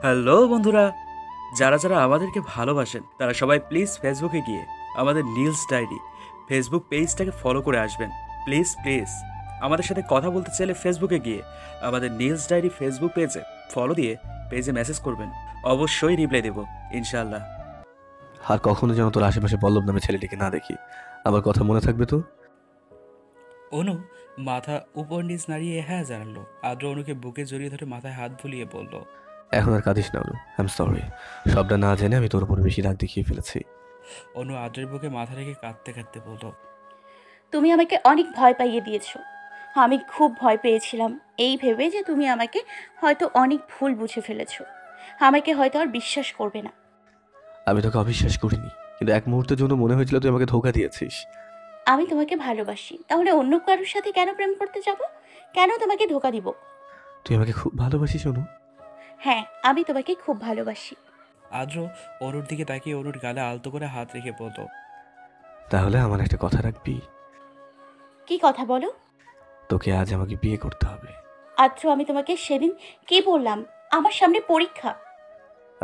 Hello বন্ধুরা, যারা যারা আমাদেরকে ভালোবাসেন তারা সবাই প্লিজ ফেসবুকে গিয়ে আমাদের নীলস ডায়েরি ফেসবুক পেজটাকে ফলো করে আসবেন। প্লিজ প্লিজ আমাদের সাথে কথা বলতে চাইলে ফেসবুকে গিয়ে আমাদের নীলস ডায়েরি ফেসবুক পেজে ফলো দিয়ে পেজে মেসেজ করবেন, অবশ্যই রিপ্লাই দেব ইনশাআল্লাহ। আর কখনো যেন তোর আশেপাশে পল্লব নামে ছেলেটিকে না দেখি। আমার কথা মনে থাকবে তো? অনু মাথা উপর নিচ নাড়িয়ে হ্যাঁ জানালো। আদ্র অনুকে বুকে জড়িয়ে ধরে মাথায় হাত বুলিয়ে বলল, এখন আর কাঁদিস না অনু, আই এম সরি। সবটা না জেনে আমি তোর উপর বেশি রাগ দেখিয়ে ফেলেছি। অনু আদ্রের বুকে মাথা রেখে কাঁদতে কাঁদতে বলল, তুমি আমাকে অনেক ভয় পাইয়ে দিয়েছো। আমি খুব ভয় পেয়েছিলাম এই ভেবে যে তুমি আমাকে হয়তো অনেক ভুল বুঝে ফেলেছো, আমাকে হয়তো আর বিশ্বাস করবে না। আমি তোকে অবিশ্বাস করিনি, কিন্তু এক মুহূর্তের জন্য মনে হয়েছিল তুই আমাকে ধোঁকা দিয়েছিস। আমি তোমাকে ভালোবাসি, তাহলে অন্য কারোর সাথে কেন প্রেম করতে যাব? কেন তোমাকে ধোকা দিব? তুই আমাকে খুব ভালোবাসিস অনু। হ্যাঁ, আমি তোমাকে খুব ভালোবাসি। আদ্র অনুর দিকে তাকিয়ে অনুর গালে আলতো করে হাত রেখে বলল, তাহলে আমার একটা কথা রাখবি? কি কথা বলো? তোকে আজ আমাকে বিয়ে করতে হবে। আদ্র, আমি তোমাকে সেদিন কি বললাম? আমার সামনে পরীক্ষা।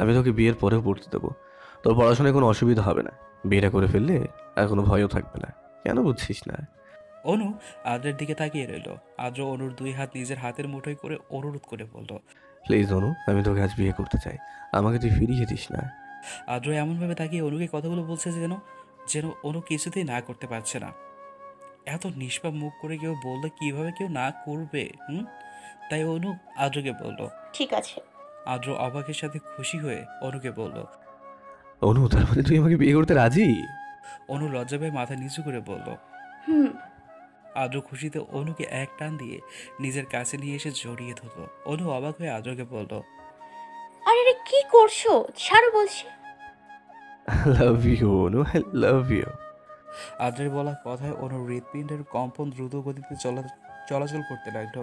আমি তোকে বিয়ের পরেও পড়তে দেবো। তোর পড়াশোনায় কোনো অসুবিধা হবে না। বিয়েটা করে ফেললে আর কোনো ভয়ও থাকবে না। কেন বুঝছিস না? অনু আদ্রের দিকে তাকিয়ে রইল। আদ্র অনুর দুই হাত নিজের হাতের মুঠোয় করে অনুরোধ করে বলল, প্লিজ অনু, আমি তোকে আজ বিয়ে করতে চাই। আমাকে তুই ফিরিয়ে দিস না। আদ্র এমনভাবে তাকিয়ে অনুকে কথাগুলো বলছে যেন যেন অনু কিছুতেই না করতে পারছে না। এত নিষ্পাপ মুখ করে কেউ বললে কিভাবে কেউ না করবে? তাই অনু আদ্রকে বলল। ঠিক আছে। আদ্র অবাকের সাথে খুশি হয়ে অনুকে বলল। অনু, তার মানে তুই আমাকে বিয়ে করতে রাজি? অনু লজ্জা পেয়ে মাথা নিচু করে বলল। হুম। আদ্র খুশিতে অনুকে এক টান দিয়ে নিজের কাছে নিয়ে এসে জড়িয়ে ধরল। অনু অবাক হয়ে আদ্রকে বলল, আরে রে, কি করছো? ছাড়ো বলছি। I love you Anu, I love you. আদ্রের বলা কথায় অনুর হৃৎপিণ্ডের কম্পন দ্রুত গতিতে চলাচল করতে লাগলো।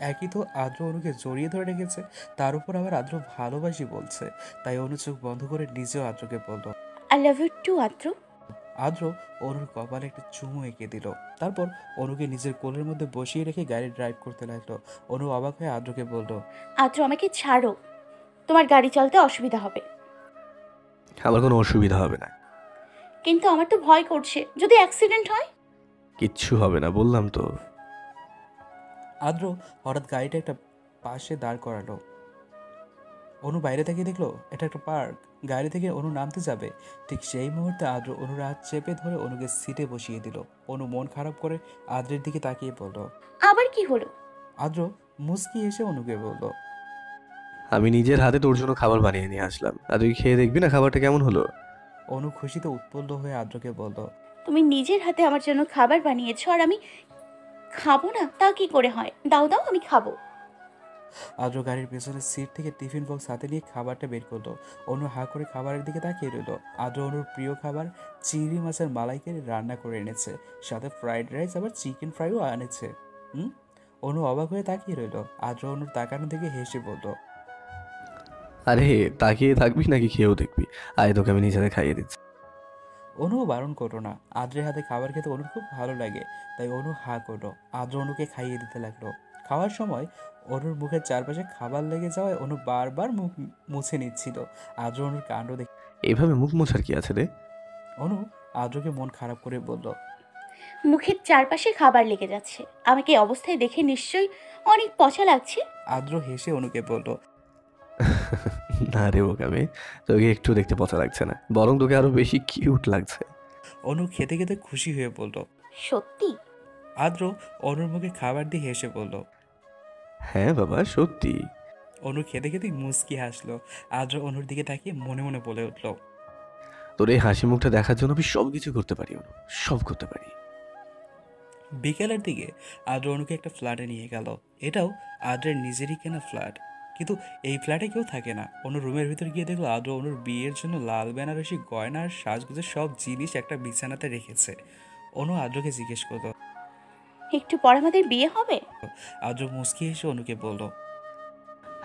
একই তো আদ্র অনুকে জড়িয়ে ধরে রেখেছে, তার উপর আবার আদ্র ভালোবাসি বলছে। তাই অনু চোখ বন্ধ করে নিজেও আদ্রকে বলল। আই লাভ ইউ টু আদ্র। আদ্র অনুর কপালে একটা চুমু এঁকে দিল। তারপর অনুকে নিজের কোলের মধ্যে বসিয়ে রেখে গাড়ি ড্রাইভ করতে লাগলো। অনু অবাক হয়ে আদ্রকে বলল, আদ্র, আমাকে ছাড়ো, তোমার গাড়ি চালাতে অসুবিধা হবে। আমার কোনো অসুবিধা হবে না। কিন্তু আমার তো ভয় করছে, যদি অ্যাক্সিডেন্ট হয়। কিচ্ছু হবে না, বললাম তো। আদ্র হঠাৎ গাড়িটা একটা পাশে দাঁড় করালো। অনু বাইরে থেকে দেখলো এটা একটা পার্ক। গাড়ি থেকে অনু নামতে যাবে, ঠিক সেই মুহূর্তে আদ্র অনুর হাত চেপে ধরে অনুকে সিটে বসিয়ে দিল। অনু মন খারাপ করে আদ্রের দিকে তাকিয়ে বলল। আবার কি হলো? আদ্র মুচকি এসে অনুকে বলল, আমি নিজের হাতে তোর জন্য খাবার বানিয়ে নিয়ে আসলাম, আর তুই খেয়ে দেখবি না খাবারটা কেমন হলো। অনু খুশিতে উৎফুল্ল হয়ে আদ্রকে বলল, তুমি নিজের হাতে আমার জন্য খাবার বানিয়েছো আর আমি খাবো না? তা কি করে হয়? দাও দাও, আমি খাবো। আদ্র গাড়ির পেছনের সিট থেকে টিফিন বক্স হাতে নিয়ে খাবারটা বের করলো। অনু হা করে খাবারের দিকে তাকিয়ে রইল। আদ্র অনুর প্রিয় খাবার চিংড়ি মাছের মালাইকারি রান্না করে এনেছে, সাথে ফ্রাইড রাইস আবার চিকেন ফ্রাইও এনেছে। অনু অবাক হয়ে তাকিয়ে রইল। আদ্র অনুর তাকানো দিকে হেসে বলল, আরে তাকিয়ে থাকবি নাকি খেয়েও দেখবি? আয় তোকে আমি নিজে হাতে খাইয়ে দিচ্ছি। অনুও বারণ করলো না। আদ্রের হাতে খাবার খেতে অনুর খুব ভালো লাগে, তাই অনু হা করলো। আদ্র অনুকে খাইয়ে দিতে লাগলো। খাওয়ার সময় অনুর মুখের চারপাশে খাবার লেগে যাওয়ায় অনু বারবার মুখ মুছে নিচ্ছিল। আদ্র অনুর কাণ্ড দেখে এইভাবে মুখ মোছার কি আছে রে? অনু আদ্রকে মন খারাপ করে বলল, মুখের চারপাশে খাবার লেগে যাচ্ছে, আমাকে এই অবস্থায় দেখে নিশ্চয়ই অনেক পচা লাগছে। আদ্র হেসে অনুকে বলল, না রে বোকামে, তোকে একটু দেখতে পচা লাগছে না, বরং তোকে আরো বেশি কিউট লাগছে। অনু খেতে খেতে খুশি হয়ে বলল। সত্যি? আদ্র অনুর মুখে খাবার দিয়ে হেসে বলল। হ্যাঁ বাবা, সত্যি। অনু খেতে খেতে মুচকি হাসলো। আদ্র অনুর দিকে তাকিয়ে মনে মনে বলে উঠল, তোর এই হাসি মুখটা দেখার জন্য আমি সব কিছু করতে পারি অনু, সব করতে পারি। বিকেলের দিকে আদ্র অনুকে একটা ফ্ল্যাটে নিয়ে গেল। এটাও আদ্রের নিজেরই কেনা ফ্ল্যাট, কিন্তু এই ফ্ল্যাটে কেউ থাকে না। অনুর রুমের ভিতর গিয়ে দেখলো আদ্র অনুর বিয়ের জন্য লাল বেনারসি গয়না আর সাজগোজের সব জিনিস একটা বিছানাতে রেখেছে। অনু আদ্রকে জিজ্ঞেস করলো। একটু পর আমাদের বিয়ে হবে? আদ্র মুচকি এসে অনুকে বলল,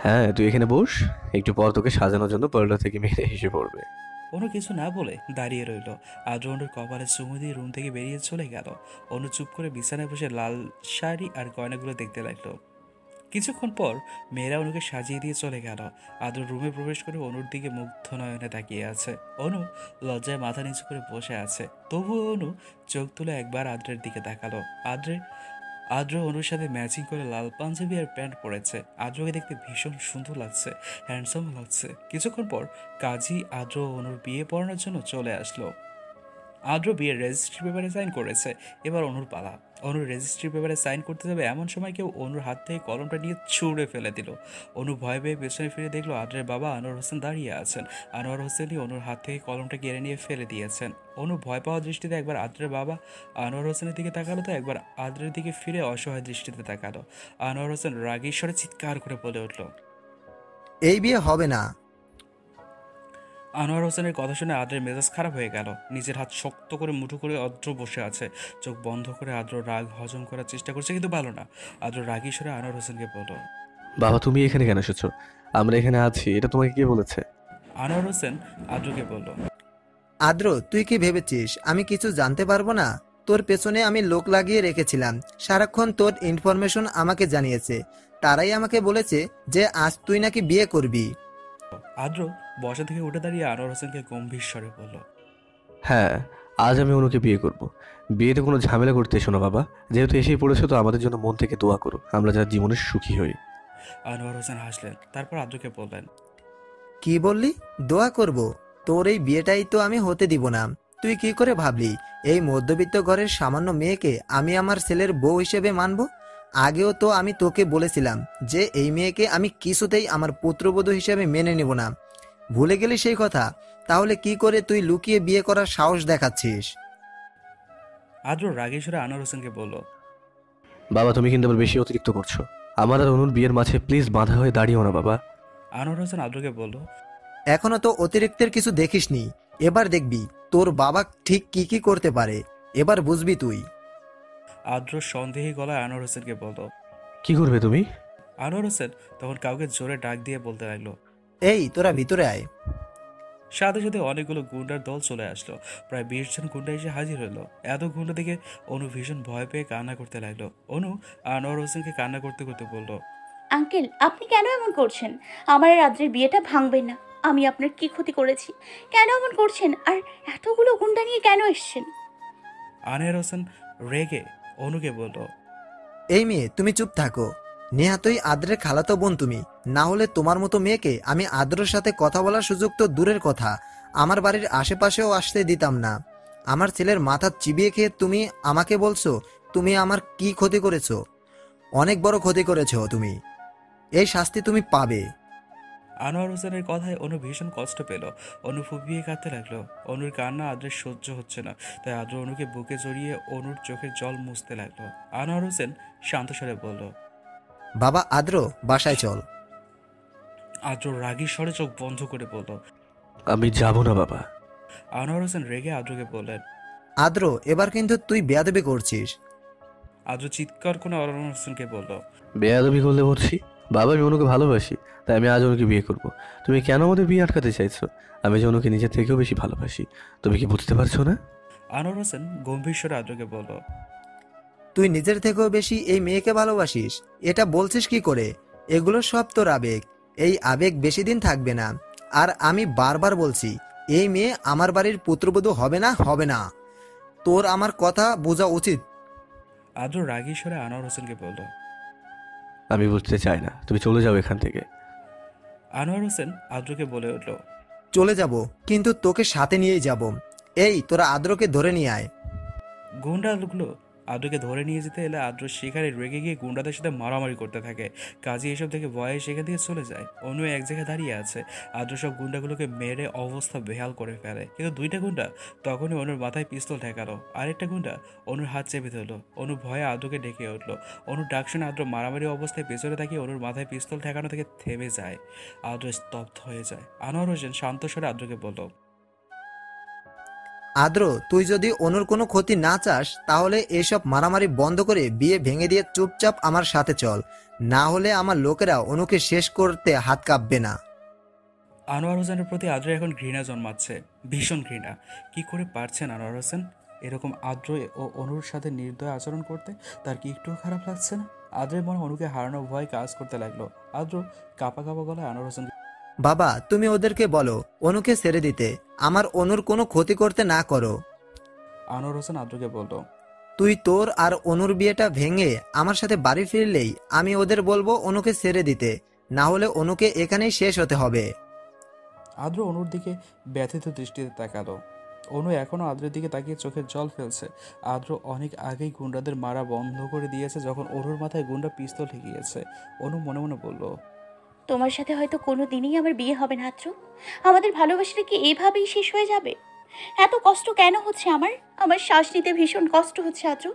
হ্যাঁ তুই এখানে বস, একটু পর তোকে সাজানোর জন্য পার্লার থেকে মেরে এসে পড়বে। অনু কিছু না বলে দাঁড়িয়ে রইল। আদ্র অনুর কপালে চুমু দিয়ে রুম থেকে বেরিয়ে চলে গেল। অনু চুপ করে বিছানায় বসে লাল শাড়ি আর গয়নাগুলো দেখতে লাগলো। কিছুক্ষণ পর মেয়েরা অনুকে সাজিয়ে দিয়ে চলে গেল। আদ্র রুমে প্রবেশ করে অনুর দিকে মুগ্ধ নয়নে তাকিয়ে আছে। অনু লজ্জায় মাথা নিচু করে বসে আছে। তবুও অনু চোখ তুলে একবার আদ্রের দিকে তাকালো। আদ্র অনুর সাথে ম্যাচিং করে লাল পাঞ্জাবি আর প্যান্ট পরেছে। আদ্রকে দেখতে ভীষণ সুন্দর লাগছে, হ্যান্ডসাম লাগছে। কিছুক্ষণ পর কাজী আদ্র অনুর বিয়ে পড়ানোর জন্য চলে আসলো। আদ্র বিয়ের রেজিস্ট্রি পেপারে সাইন করেছে, এবার অনুর পালা। অনুর রেজিস্ট্রি পেপারে সাইন করতে যাবে এমন সময় কেউ অনুর হাত থেকে কলমটা নিয়ে ছুঁড়ে ফেলে দিল। অনু ভয় পেয়ে পেছনে ফিরে দেখলো আদ্রের বাবা আনোয়ার হোসেন দাঁড়িয়ে আছেন। আনোয়ার হোসেনই অনুর হাত থেকে কলমটা কেড়ে নিয়ে ফেলে দিয়েছেন। অনু ভয় পাওয়া দৃষ্টিতে একবার আদ্রের বাবা আনোয়ার হোসেনের দিকে তাকালো, তো একবার আদ্রের দিকে ফিরে অসহায় দৃষ্টিতে তাকালো। আনোয়ার হোসেন রাগী স্বরে চিৎকার করে বলে উঠল, এই বিয়ে হবে না। আনোয়ার হোসেনের কথা শুনে আদ্রের মেজাজ খারাপ হয়ে গেল। নিজের হাত শক্ত করে মুঠো করে আদ্র বসে আছে। চোখ বন্ধ করে আদ্র রাগ হজম করার চেষ্টা করছে, কিন্তু ভালো না। আদ্র রাগী স্বরে আনোয়ার হোসেনকে বলল, বাবা তুমি এখানে কেন এসেছো? আমরা এখানে আছি, এটা তোমাকে কে বলেছে? আনোয়ার হোসেন আদ্রকে বলল, আদ্র, তুই কি ভেবেছিস আমি কিছু জানতে পারবো না? তোর পেছনে আমি লোক লাগিয়ে রেখেছিলাম, সারাক্ষণ তোর ইনফরমেশন আমাকে জানিয়েছে। তারাই আমাকে বলেছে যে আজ তুই নাকি বিয়ে করবি। আদ্র বসা থেকে উঠে দাঁড়িয়ে আনোয়ার হোসেনকে গম্ভীর স্বরে বলল, হ্যাঁ, আজ আমি অনুকে বিয়ে করব। বিয়েতে কোনো ঝামেলা করতে এসো না বাবা। যেহেতু এসেই পড়েছো তো আমাদের জন্য মন থেকে দোয়া করো, আমরা যারা জীবনে সুখী হই। আনোয়ার হোসেন হাসলেন, তারপর আদ্রকে বললেন, কি বললি? দোয়া করব? তোর এই বিয়েটাই তো আমি হতে দিব না। তুই কি করে ভাবলি এই মধ্যবিত্ত ঘরের সামান্য মেয়েকে আমি আমার ছেলের বউ হিসেবে মানব? আগেও তো আমি তোকে বলেছিলাম যে এই মেয়েকে আমি কিছুতেই আমার পুত্রবধূ হিসেবে মেনে নেব না। ভুলে গেলি সেই কথা? তাহলে কি করে তুই লুকিয়ে বিয়ে করার সাহস দেখাচ্ছিস? আদ্র রাগী স্বরে আনোয়ার হোসেনকে বলল, বাবা তুমি কিন্তু আবার বেশি অতিরিক্ত করছো। আমার আর অনুর বিয়ের মাঝে প্লিজ বাধা হয়ে দাঁড়িও না বাবা। আনোয়ার হোসেন আদ্রকে বলল, এখনো তো অতিরিক্তের কিছু দেখিসনি, এবার দেখবি তোর বাবা ঠিক কি কি করতে পারে, এবার বুঝবি তুই। আদ্র সন্দেহী গলায় আনোয়ার হোসেনকে বলল। কি করবে তুমি? আনোয়ার হোসেন তখন কাউকে জোরে ডাক দিয়ে বলতে লাগলো, এই তোরা ভিতরে আয়। সাথে সাথে অনেকগুলো গুন্ডার দল চলে আসলো। প্রায় 20 জন গুন্ডা এসে হাজির হলো। এত গুন্ডা দেখে অনু ভীষণ ভয় পেয়ে কান্না করতে লাগলো। অনু আনোয়ার হোসেনকে কান্না করতে করতে বলল, আঙ্কেল, আপনি কেন এমন করছেন? আমার আর রাত্রের বিয়েটা ভাঙবেন না। আমি আপনার কি ক্ষতি করেছি? কেন এমন করছেন? আর এতগুলো গুন্ডা নিয়ে কেন এসছেন? আনোয়ার হোসেন রেগে অনুকে বলল, এই মেয়ে, তুমি চুপ থাকো। নেহাতই আদ্রের খালাতো বোন তুমি, না হলে তোমার মতো মেয়েকে আমি আদ্রের সাথে কথা বলার সুযোগ তো দূরের কথা, আমার বাড়ির আশেপাশেও আসতে দিতাম না। আমার ছেলের মাথা চিবিয়ে খেয়ে তুমি আমাকে বলছো তুমি আমার কি ক্ষতি করেছো? অনেক বড় ক্ষতি করেছো তুমি, এই শাস্তি তুমি পাবে। আনোয়ার হোসেনের কথায় অনু ভীষণ কষ্ট পেল। অনু ফুপিয়ে কাঁদতে লাগলো। অনুর কান্না আদ্রের সহ্য হচ্ছে না, তাই আদ্র অনুকে বুকে জড়িয়ে অনুর চোখের জল মুছতে লাগলো। আনোয়ার হোসেন শান্ত স্বরে বলল, বাবা আদ্র, বাসায় চল। আদ্র রাগী স্বরে চোখ বন্ধ করে বলল। আমি যাব না বাবা। আনোয়ার হোসেন রেগে আদ্রকে বললেন, আদ্র, এবার কিন্তু তুই বেয়াদবি করছিস। আদ্র চিৎকার করে আনোয়ার হোসেনকে বলল, বেয়াদবি করলে বলছি? বাবা আমি অনুকে ভালোবাসি, তাই আমি আজ অনুকে বিয়ে করব। তুমি কেন আমাদের বিয়ে আটকাতে চাইছো? আমি যে অনুকে নিজের থেকেও বেশি ভালোবাসি, তুমি কি বুঝতে পারছো না? আনোয়ার হোসেন গম্ভীর স্বরে আদ্রকে বলল, তুই নিজের থেকেও বেশি এই মেয়েকে ভালোবাসিস? এটা বলছিস কি করে? এগুলো সব তোর আবেগ, এই আবেগ বেশি দিন থাকবে না। আর আমি বারবার বলছি, এই মেয়ে আমার বাড়ির পুত্রবধূ হবে না, হবে না। তোর আমার কথা বোঝা উচিত। আদ্র রাগী স্বরে আনোয়ার হোসেনকে বলল। আমি বুঝতে চাই না, তুমি চলে যাও এখান থেকে। আনোয়ার হোসেন আদ্রকে বলে উঠল, চলে যাব, কিন্তু তোকে সাথে নিয়েই যাব। এই তোরা আদ্রকে ধরে নিয়ে আয়। গুন্ডাগুলো আদ্রকে ধরে নিয়ে যেতে এলে আদ্র সেখানে রেগে গিয়ে গুন্ডাদের সাথে মারামারি করতে থাকে। কাজী এসব থেকে ভয়ে সেখান থেকে চলে যায়। অনু এক জায়গায় দাঁড়িয়ে আছে। আদ্র সব গুন্ডাগুলোকে মেরে অবস্থা বেহাল করে ফেলে, কিন্তু দুইটা গুন্ডা তখনই অনুর মাথায় পিস্তল ঠেকালো। আরেকটা গুন্ডা অনুর হাত চেপে ধরলো। অনু ভয়ে আদ্রকে ডেকে উঠলো। অনুর ডাক শুনে আদ্র মারামারি অবস্থায় পেছনে তাকিয়ে অনুর মাথায় পিস্তল ঠেকানো থেকে থেমে যায়। আদ্র স্তব্ধ হয়ে যায়। আনোয়ার হোসেন শান্ত স্বরে আদ্রকে বলল, আদ্র, তুই যদি অনুর কোনো ক্ষতি না চাস তাহলে এসব মারামারি বন্ধ করে বিয়ে ভেঙে দিয়ে চুপচাপ আমার সাথে চল, না হলে আমার লোকেরা অনুকে শেষ করতে হাত কাঁপবে না। আনোয়ার হোসেনের প্রতি আদ্রের এখন ঘৃণা জন্মাচ্ছে, ভীষণ ঘৃণা। কি করে পারছেন আনোয়ার হোসেন এরকম আদ্র ও অনুর সাথে নির্দয় আচরণ করতে? তার কি একটুও খারাপ লাগছে না? আদ্রের মনে অনুকে হারানোর ভয় কাজ করতে লাগলো। আদ্র কাপা কাপা গলায় আনোয়ার হোসেন বাবা, তুমি ওদেরকে বলো অনুকে ছেড়ে দিতে, আমার অনুর কোনো ক্ষতি করতে না করো। আনোয়ার হোসেন আদ্রকে বলল, তুই তোর আর অনুর বিয়েটা ভেঙে আমার সাথে বাড়ি ফিরলেই আমি ওদের বলবো অনুকে ছেড়ে দিতে, না হলে অনুকে এখানেই শেষ হতে হবে। আদ্র অনুর দিকে ব্যথিত দৃষ্টিতে তাকালো। অনু এখনও আদ্রের দিকে তাকিয়ে চোখের জল ফেলছে। আদ্র অনেক আগেই গুন্ডাদের মারা বন্ধ করে দিয়েছে যখন অনুর মাথায় গুন্ডা পিস্তল ঠেকিয়েছে। অনু মনে মনে বলল, তোমার সাথে হয়তো কোনো দিনই আমার বিয়ে হবে না আদ্র। আমাদের ভালোবাসাটা কি এইভাবেই শেষ হয়ে যাবে? এত কষ্ট কেন হচ্ছে আমার? আমার শ্বাস নিতে ভীষণ কষ্ট হচ্ছে আদ্র।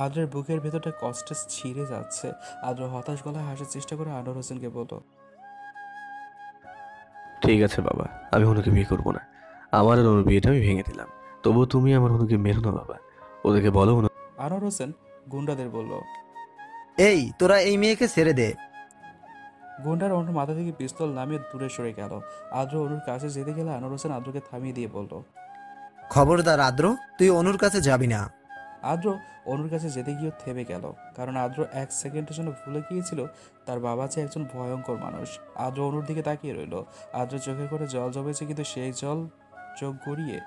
আদ্রের বুকের ভেতরটা কষ্টে ছিঁড়ে যাচ্ছে। আদ্র হতাশ গলায় হাসার চেষ্টা করে আনোয়ার হোসেনকে বলল, ঠিক আছে বাবা, আমি অনুকে বিয়ে করবো না। আমার আর অনুর বিয়েটা আমি ভেঙে দিলাম। তবুও তুমি আমার অনুকে মেরো না বাবা। ওদেরকে বলো অনু। আনোয়ার হোসেন গুন্ডাদের বলল। এই তোরা এই মেয়েকে ছেড়ে দে। গুন্ডার অনুর মাথা থেকে পিস্তল নামিয়ে দূরে সরে গেল। আদ্র অনুর কাছে যেতে গেলে আনোয়ার হোসেন আদ্রকে থামিয়ে দিয়ে বলল, খবরদার আদ্র, তুই অনুর কাছে যাবি না। আদ্র অনুর কাছে যেতে গিয়েও থেমে গেল, কারণ আদ্র এক সেকেন্ডের জন্য ভুলে গিয়েছিল তার বাবা যে একজন ভয়ঙ্কর মানুষ। আদ্র অনুর দিকে তাকিয়ে রইল। আদ্র চোখে করে জল জমেছে, কিন্তু সেই জল চোখ গড়িয়ে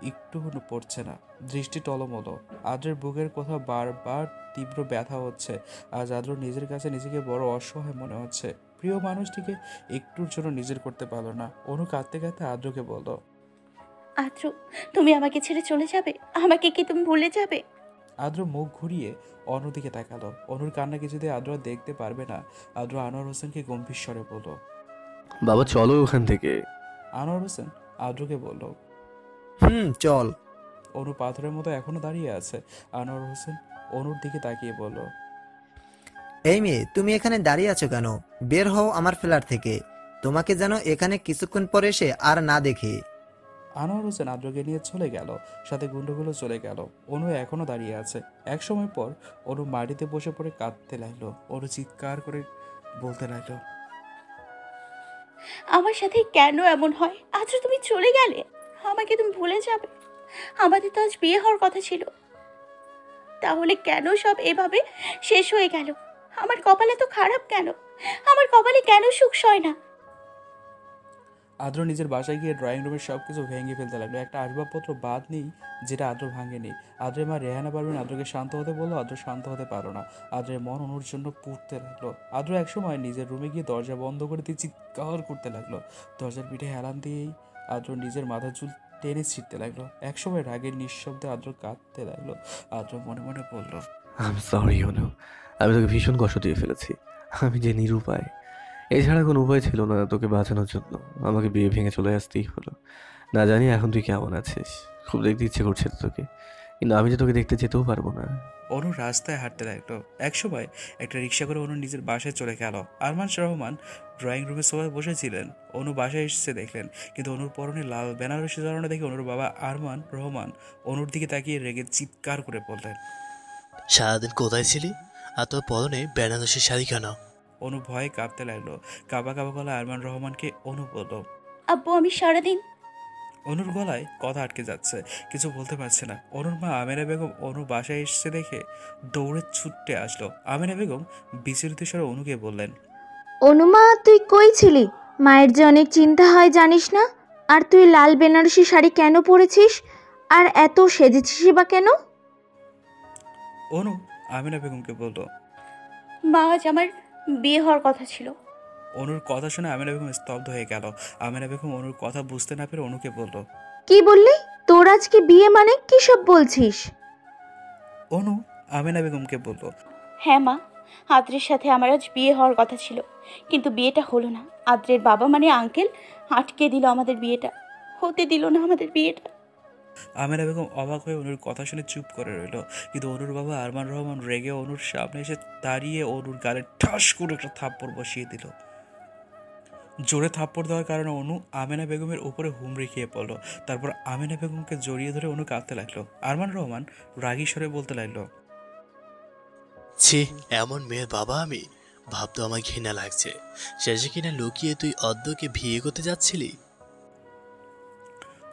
একটু পড়ছে না, দৃষ্টি টলমলো। আদ্রের বুকের কোথাও বারবার তীব্র ব্যথা হচ্ছে। আজ আদ্র নিজের কাছে নিজেকে বড় অসহায় মনে হচ্ছে। প্রিয় মানুষটিকে একটুর জন্য নিজের করতে পারলো না। অনু কাঁদতে কাঁদতে আদ্রকে বলল, আদ্র, তুমি আমাকে ছেড়ে চলে যাবে? আমাকে কি তুমি ভুলে যাবে? আদ্র মুখ ঘুরিয়ে অনুর দিকে তাকালো। অনুর কান্না কিছুতে আদ্র আর দেখতে পারবে না। আদ্র আনোয়ার হোসেনকে গম্ভীর স্বরে বলল, বাবা চলো ওখান থেকে। আনোয়ার হোসেন আদ্রকে বলল। চল। অনু পাথরের মতো এখনো দাঁড়িয়ে আছে। আনোয়ার হোসেন অনুর দিকে তাকিয়ে বলল, এই মেয়ে, তুমি এখানে দাঁড়িয়ে আছো কেন? বের হও আমার ফ্ল্যাট থেকে। তোমাকে যেন এখানে কিছুক্ষণ পরে এসে আর না দেখি। আনোয়ার হোসেন আদ্রকে নিয়ে চলে গেল, সাথে গুন্ডগুলো চলে গেল। অনু এখনো দাঁড়িয়ে আছে। এক সময় পর অনু মাটিতে বসে পড়ে কাঁদতে লাগলো। অনু চিৎকার করে বলতে লাগলো, আমার সাথে কেন এমন হয়? আদ্র, তুমি চলে গেলে, আমাকে তুমি ভুলে যাবে? আমাদের তো আজ বিয়ে হওয়ার কথা ছিল, তাহলে কেন সব এভাবে শেষ হয়ে গেল? আমার কপালে তো খারাপ কেন? আমার কপালে কেন সুখ সয় না? আদ্র নিজের বাসায় গিয়ে ড্রয়িং রুমের সবকিছু ভেঙে ফেলতে লাগলো। একটা আসবাবপত্র বাদ নেই যেটা আদ্র ভাঙেনি। আদ্রের মা রেহানা পারবেন আদ্রকে শান্ত হতে বললো। আদ্র শান্ত হতে পারলো না। আদ্রের মন অনুর জন্য পুড়তে লাগলো। আদ্র একসময় নিজের রুমে গিয়ে দরজা বন্ধ করে দিয়ে চিৎকার করতে লাগলো। দরজার পিঠে হেলান দিয়েই আদ্র নিজের মাথার চুল টেনে ছিঁড়তে লাগলো। একসময় রাগের নিঃশব্দে আদ্র কাঁদতে লাগলো। আদ্র মনে মনে বলল, আই এম সরি অনু, আমি তোকে ভীষণ কষ্ট দিয়ে ফেলেছি। আমি যে নিরুপায়, এছাড়া কোনো উপায় ছিল না তোকে বাঁচানোর জন্য। আমাকে বিয়ে ভেঙে চলে আসতেই হলো। না জানি এখন তুই কেমন আছিস, খুব দেখতে ইচ্ছে করছে তো তোকে, কিন্তু আমি যে তোকে দেখতে যেতেও পারবো না। অনু রাস্তায় হাঁটতে লাগলো। একসময় একটা রিক্সা করে অনু নিজের বাসায় চলে গেল। আরমান রহমান ড্রয়িং রুমে সবাই বসেছিলেন। অনু বাসায় এসেছে দেখলেন, কিন্তু অনুর পরনে লাল বেনারসি জড়ানো দেখে অনুর বাবা আরমান রহমান অনুর দিকে তাকিয়ে রেগে চিৎকার করে বললেন, সারাদিন কোথায় ছিলি? আর তোর পরনে বেনারসি শাড়ি কেন? অনু ভয়ে কাঁপতে লাগলো। কাঁপা কাঁপা গলায় আরমান রহমানকে অনু বলল। আব্বু, আমি সারাদিন। অনুর গলায় কথা আটকে যাচ্ছে, কিছু বলতে পারছে না। অনুর মা আমেনা বেগম অনু বাসায় এসেছে দেখে দৌড়ে ছুটতে আসলো। আমেনা বেগম বিচলিত স্বরে অনুকে বললেন, অনুমা, তুই কই ছিলি? মায়ের যে অনেক চিন্তা হয় জানিস না? আর তুই লাল বেনারসি শাড়ি কেন পরেছিস? আর এত সেজেছিস বা কেন? অনু আমেনা বেগমকে বলল। মা, আজ আমার বিয়ে হওয়ার কথা ছিল। অনুর কথা শুনে আমেনা বেগম স্তব্ধ হয়ে গেল। আমেনা বেগম অনুর কথা বুঝতে না পেরে অনুকে বলল, কি বললি? তোর আজকে বিয়ে মানে কি সব বলছিস? অনু আমেনা বেগমকে বলল, হ্যাঁ মা, আদ্রের সাথে আমার আজ বিয়ে হওয়ার কথা ছিল, কিন্তু বিয়েটা হলো না। আদ্রের বাবা মানে আঙ্কেল আটকে দিল আমাদের বিয়েটা, হতে দিল না আমাদের বিয়েটা। আমেনা বেগম অবাক হয়ে অনুর কথা শুনে চুপ করে রইল। কিন্তু অনুর বাবা আরমান রহমান রেগে অনুর সামনে এসে দাঁড়িয়ে অনুর গালে ঠাস করে একটা থাপ্পড় বসিয়ে দিল। জোরে থাপ্পড় দেওয়ার কারণে অনু আমেনা বেগমের উপরে হুমড়ি খেয়ে পড়ল। তারপর আমেনা বেগমকে জড়িয়ে ধরে অনু কাঁদতে লাগলো। আরমান রহমান রাগী স্বরে বলতে লাগলো, ছি, এমন মেয়ের বাবা আমি? ভাবতে আমার ঘৃণা লাগছে। শেষে কিনা লুকিয়ে তুই অদ্যকে বিয়ে করতে যাচ্ছিলি।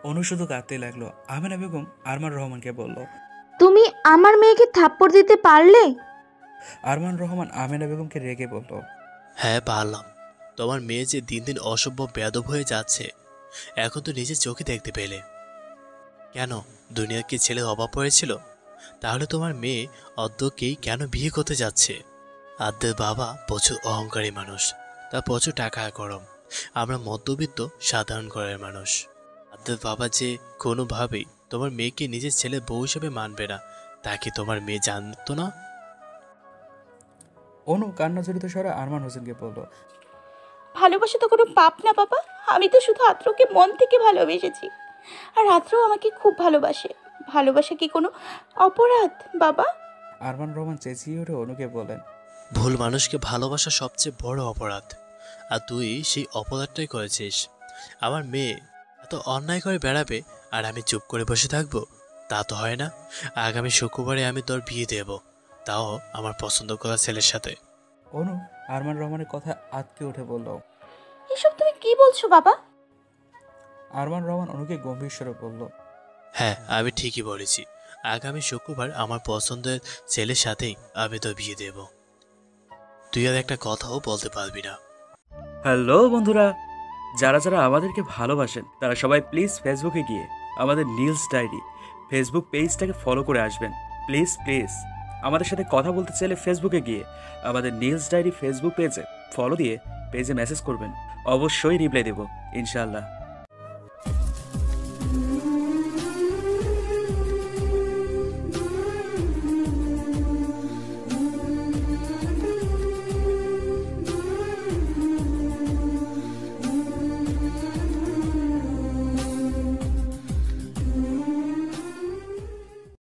অনু শুধু কাঁদতে লাগলো। আমেনা বেগম আরমান রহমানকে বলল। তুমি আমার মেয়েকে থাপ্পড় দিতে পারলে? আরমান রহমান আমেনা বেগমকে রেগে বলল। হ্যাঁ পারলাম। তোমার মেয়ে যে দিন দিন অসভ্য বেয়াদব হয়ে যাচ্ছে এখন তো নিজের চোখে দেখতে পেলে। কেন দুনিয়ার কি ছেলে অভাব পড়েছিল? তাহলে তোমার মেয়ে অদ্যকেই কেন বিয়ে করতে যাচ্ছে? আদ্যের বাবা প্রচুর অহংকারী মানুষ, তার প্রচুর টাকা গরম। আমরা মধ্যবিত্ত সাধারণ ঘরের মানুষ। আদ্যের বাবা যে কোনোভাবেই তোমার মেয়েকে নিজের ছেলে বউ হিসেবে মানবে না, তা কি তোমার মেয়ে জানতো না? অনু কান্নাজড়িত স্বরে আরমান হোসেনকে বলল। ভালোবাসা তো কোনো পাপ না বাবা। আমি তো শুধু আদ্রকে মন থেকে ভালোবেসেছি, আর আদ্রও আমাকে খুব ভালোবাসে। ভালোবাসা কি কোনো অপরাধ বাবা? আরমান রহমান চেঁচিয়ে উঠে অনুকে বলেন। ভুল মানুষকে ভালোবাসা সবচেয়ে বড় অপরাধ, আর তুই সেই অপরাধটাই করেছিস। আমার মেয়ে এত অন্যায় করে বেড়াবে আর আমি চুপ করে বসে থাকবো? তা তো হয় না। আগামী শুক্রবারে আমি তোর বিয়ে দেব, তাও আমার পছন্দ করা ছেলের সাথে। অনু আরমান রহমানের কথা আটকে উঠে বলল। এসব তুমি কি বলছো বাবা? আরমান রহমান অনুকে গম্ভীর স্বরে বলল। হ্যাঁ আমি ঠিকই বলেছি, আগামী শুক্রবার আমার পছন্দের ছেলের সাথেই আমি তোর বিয়ে দেব। তুই আর একটা কথাও বলতে পারবি না। হ্যালো বন্ধুরা, যারা যারা আমাদেরকে ভালোবাসেন তারা সবাই প্লিজ ফেসবুকে গিয়ে আমাদের নিউজ ডায়েরি ফেসবুক পেজটাকে ফলো করে আসবেন। প্লিজ প্লিজ আমাদের সাথে কথা বলতে চাইলে ফেসবুকে গিয়ে আমাদের নিউজ ডায়েরি ফেসবুক পেজে ফলো দিয়ে পেজে মেসেজ করবেন। অবশ্যই রিপ্লাই দেব ইনশাআল্লাহ।